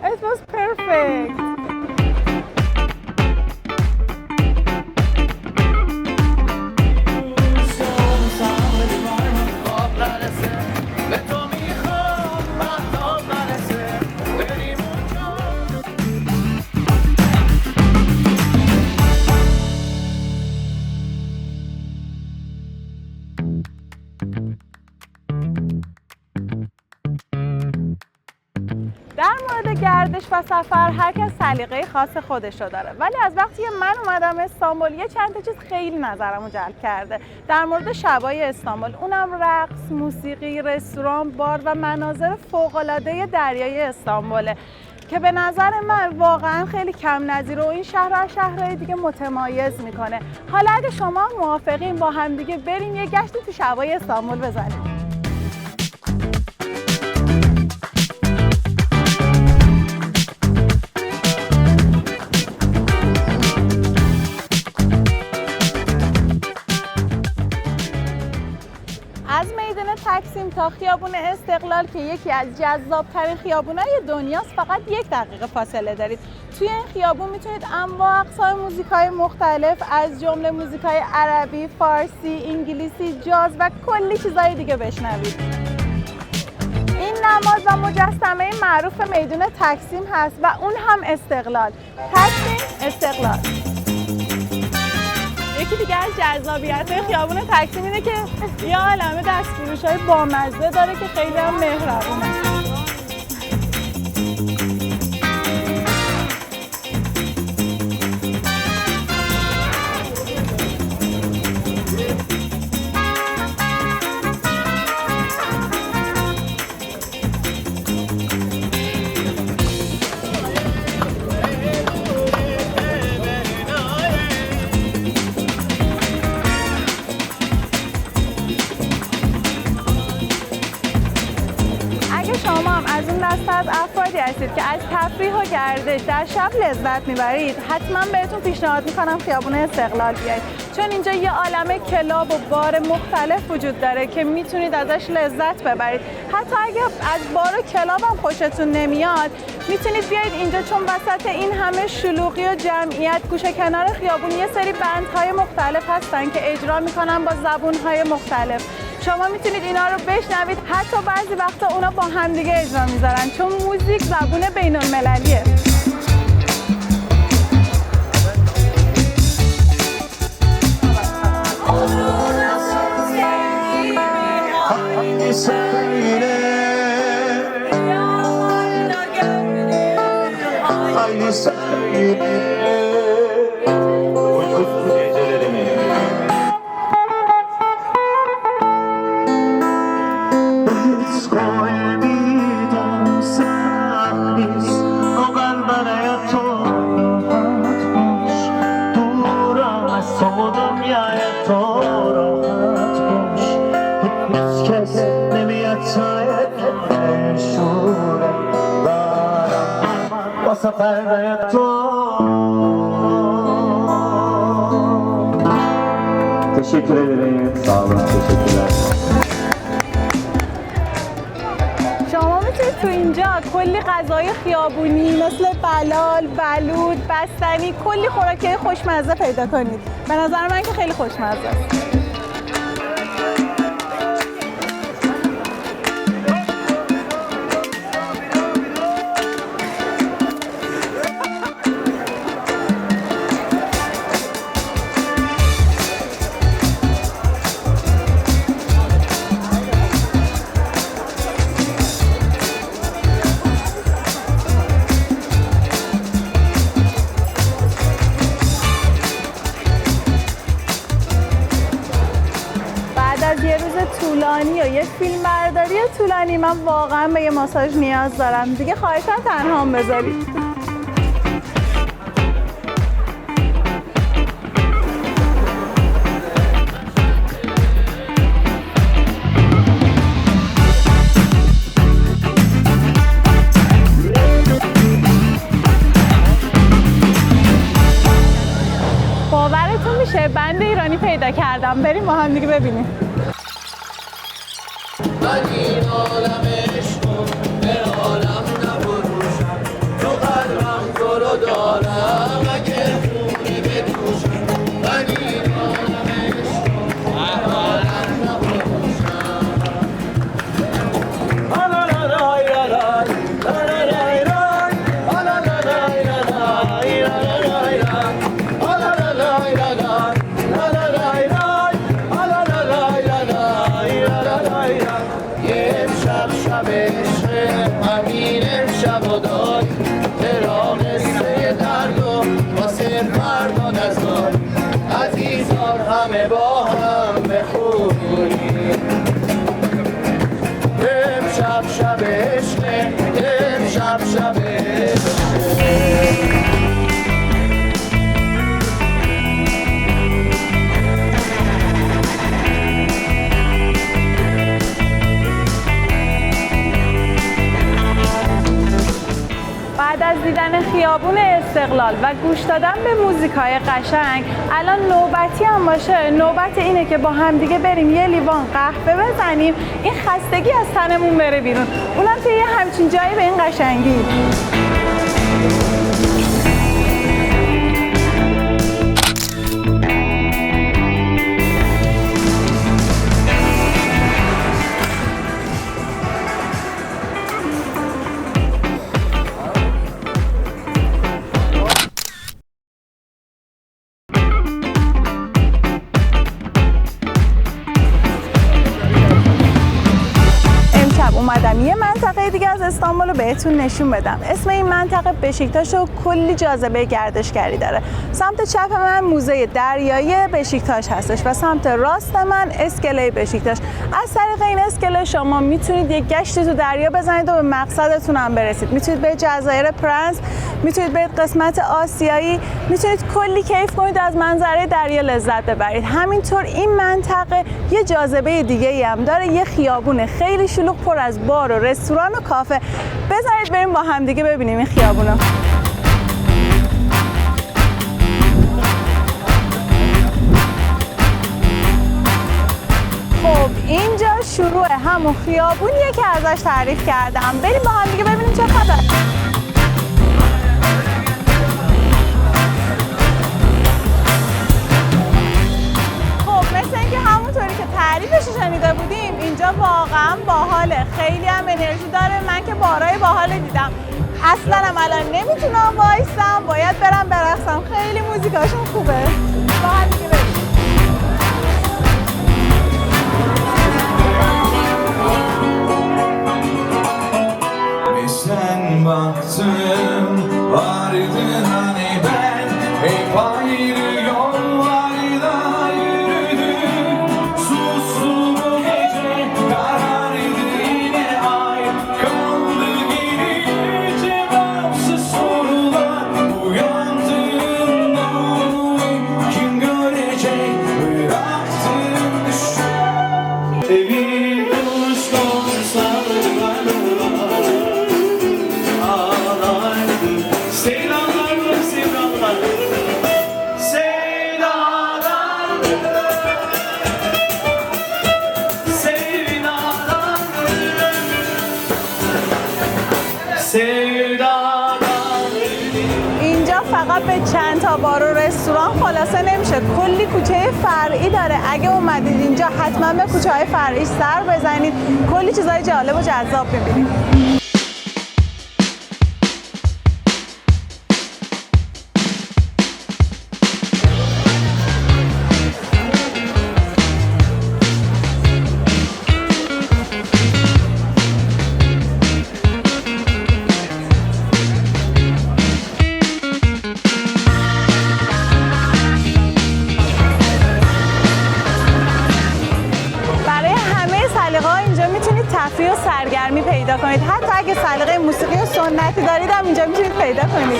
It was perfect. در مورد گردش و سفر هر کس سلیقه خاص خودشو داره، ولی از وقتی من اومدم استانبول یه چند تا چیز خیلی نظرمو جلب کرده در مورد شبای استانبول، اونم رقص، موسیقی، رستوران، بار و مناظر فوق‌العاده دریای استانبوله که به نظر من واقعا خیلی کم نظیره و این شهر رو از شهرهای دیگه متمایز میکنه. حالا اگه شما موافقین با هم دیگه بریم یه گشتی تو شبای استانبول بزنیم. از میدان تکسیم تا خیابون استقلال که یکی از جذاب‌ترین خیابون‌های دنیاست فقط 1 دقیقه فاصله دارید. توی این خیابون میتونید انواع اقسام موزیک‌های مختلف از جمله موزیک‌های عربی، فارسی، انگلیسی، جاز و کلی چیزای دیگه بشنوید. این نماد و مجسمه معروف میدان تکسیم هست و اون هم استقلال. تکسیم، استقلال. یکی دیگه از جذابیت‌های خیابون تکسیم اینه که یه عالمه دستفروش‌های بامزه داره که خیلی هم مهربونه. شما هم از اون دسته از افرادی هستید که از تفریح و گردش در شب لذت میبرید، حتما بهتون پیشنهاد میکنم خیابون استقلال بیایید، چون اینجا یه عالمه کلاب و بار مختلف وجود داره که میتونید ازش لذت ببرید. حتی اگه از بار و کلاب هم خوشتون نمیاد میتونید بیایید اینجا، چون وسط این همه شلوغی و جمعیت گوشه کنار خیابون یه سری بندهای مختلف هستن که اجرا میکنن با زبونهای مختلف. شما میتونید اینا رو بشنوید، حتی بعضی وقتا اونا با هم دیگه اجرا میذارن، چون موزیک زبون بین المللیه. Teşekkür ederim. Sağ olun. Teşekkürler. شما میتونید تو اینجا کلی غذای خیابونی مثل بلال، بلود، بستنی، کلی خوراکی خوشمزه پیدا کنید. به نظر من که خیلی خوشمزه است. طولانی و یه فیلم برداری طولانی من واقعا به یه ماساژ نیاز دارم. دیگه خواهشاً تنها هم بذارید. باورتون میشه بند ایرانی پیدا کردم، بریم با هم دیگه ببینیم. این عالم عشق به عالم نبروشم غم و داری چرا قصه درد و واسه فردا نزاری عزیزان همه با هم بخونیم امشب شب عشقه امشب شب عشقه بعد از دیدن خیابون استقلال و گوش دادن به موزیکای قشنگ الان نوبتی هم باشه نوبت اینه که با همدیگه بریم یه لیوان قهوه بزنیم این خستگی از تنمون بره بیرون اونم توی یه همچین جایی به این قشنگی اومدم یه منطقه دیگه از استانبول رو بهتون نشون بدم. اسم این منطقه بشیکتاش و کلی جاذبه گردشگری داره. سمت چپ من موزه دریایی بشیکتاش هستش و سمت راست من اسکله بشیکتاش. از طریق این اسکله شما میتونید یک گشتی تو دریا بزنید و به مقصدتون هم برسید. میتونید به جزایر پرنس، میتونید برید قسمت آسیایی، میتونید کلی کیف کنید از منظره دریا لذت ببرید. همینطور این منطقه یه جاذبه دیگه ای هم داره، یه خیابون خیلی شلوغ پر از بار و رستوران و کافه. بذارید بریم با هم دیگه ببینیم این خیابونو. خب اینجا شروع همون خیابونیه که ازش تعریف کردم. بریم با هم دیگه ببینیم چه خبر. تعریفش شنیده بودیم اینجا واقعا باحاله، خیلی هم انرژی داره. من که بارای باحال دیدم، اصلا هم الان نمیتونم وایسم، باید برم برقصم. خیلی موزیکاشون خوبه. با هم دیگه بریم. Sen baktım vardı hani ben hep ayrı yollarda yürüdüm suslu bu gece karardı yine ay kaldı geriye cevapsız sorular uyandığımda onu kim görecek bıraktım düştüm evi kuşlar sarılarlar اینجا فقط به چند تا بار و رستوران خلاصه نمیشه، کلی کوچه فرعی داره. اگه اومدید اینجا حتما به کوچه های فرعیش سر بزنید، کلی چیزای جالب و جذاب میبینید. تفریح و سرگرمی پیدا کنید. حتی اگه سلیقه موسیقی و سنتی دارید هم اینجا میتونید پیدا کنید.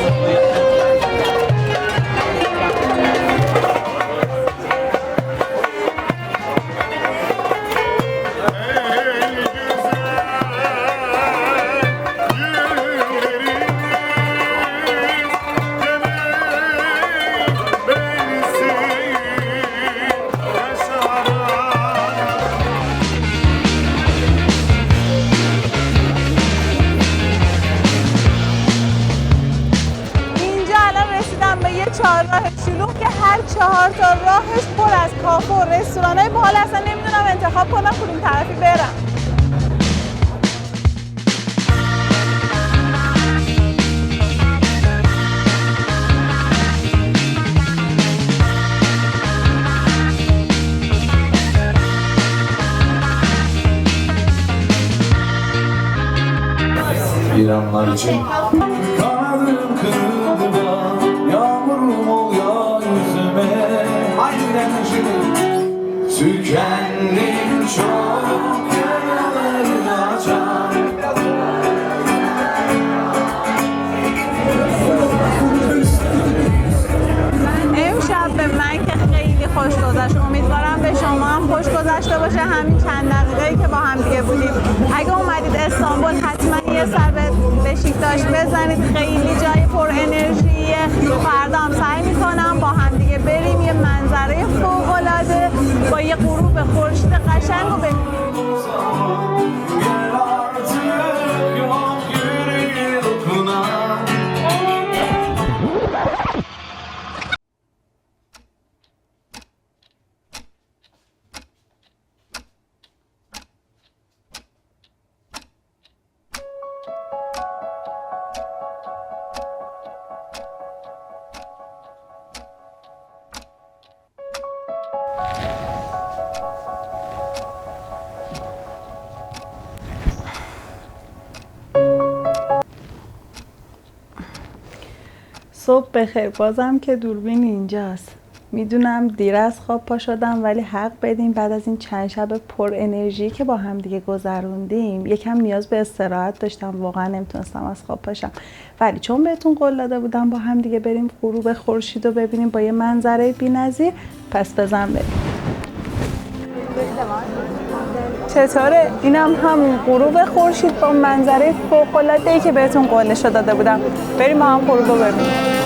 چهارراه شلوغ که هر 4 تا راهش پر از کافه و رستوران‌های باحال، اصلا نمیدونم انتخاب کنم کدوم طرفی برم. Bir olmayanlar için. Kanadım kırıldı da yağmurum ol ya yüzüme. Aynen şimdi tükendim çok yaralarını açan. امشب به من که خیلی خوش گذشت، امیدوارم به شما هم خوش گذشته باشه همین چند دقیقه‌ای که با هم دیگه بودیم. اگه اومدید استانبول حتما یه سر به بشیکتاش بزنید، خیلی جای پر انرژیه. فردا هم سعی میکنم با هم دیگه بریم یه منظره فوق‌العاده با یه غروب خورشید قشنگ رو ببینیم. Gel artık yok yüreğe dokunan. صبح بخیر، بازم که دوربین اینجاست. میدونم دیر از خواب پا شدم ولی حق بدیم بعد از این چند شب پر انرژی که با هم دیگه گذروندیم یکم نیاز به استراحت داشتم، واقعا نمیتونستم از خواب پاشم. ولی چون بهتون قول داده بودم با هم دیگه بریم غروب خورشید رو ببینیم با یه منظره بی‌نظیر، پس بزن بریم. چطوره؟ اینم همون غروب خورشید با منظره فوق‌العاده‌ای که بهتون قولش رو داده بودم. بریم با هم غروب رو ببینیم.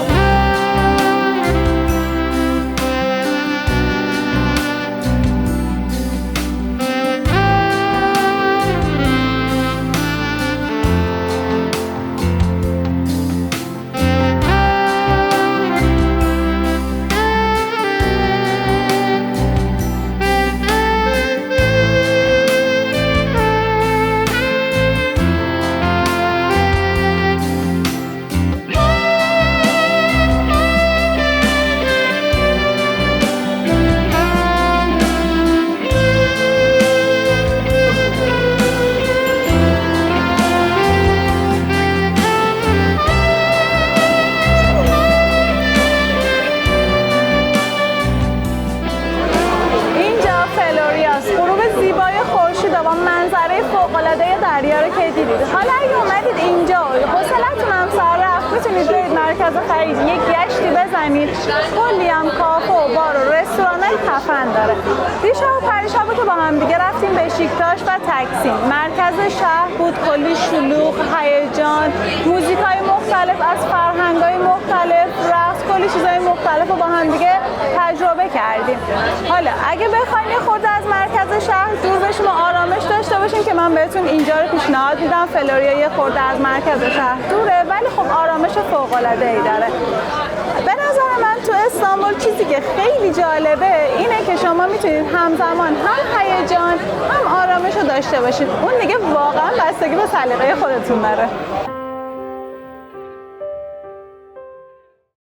دریا رو که دیدید. حالا اگه اومدید اینجا حوصله‌تون هم سر رفت میتونید برید مرکز خرید یک گشتی بزنید. کلی هم کافه و بار و رستورانای خفن داره. دیشب و پریشب که با هم دیگه رفتیم بشیکتاش و تکسیم. مرکز شهر بود، کلی شلوغ، هیجان، موزیکای مختلف از فرهنگای مختلف، رقص، کلی چیزای مختلف رو با هم دیگه تجربه کردیم. حالا اگه بخواید یه خورده از مرکز شهر دور بشیم و آرامش داشته باشیم که من بهتون اینجا رو پیشنهاد میدم. فلوریا یه خورده از مرکز شهر دوره ولی خب آرامش فوق‌العاده‌ای داره. به نظر من تو استانبول چیزی که خیلی جالبه اینه که شما میتونید همزمان هم هیجان هم آرامش رو داشته باشید. اون دیگه واقعا بستگی به سلیقه خودتون داره.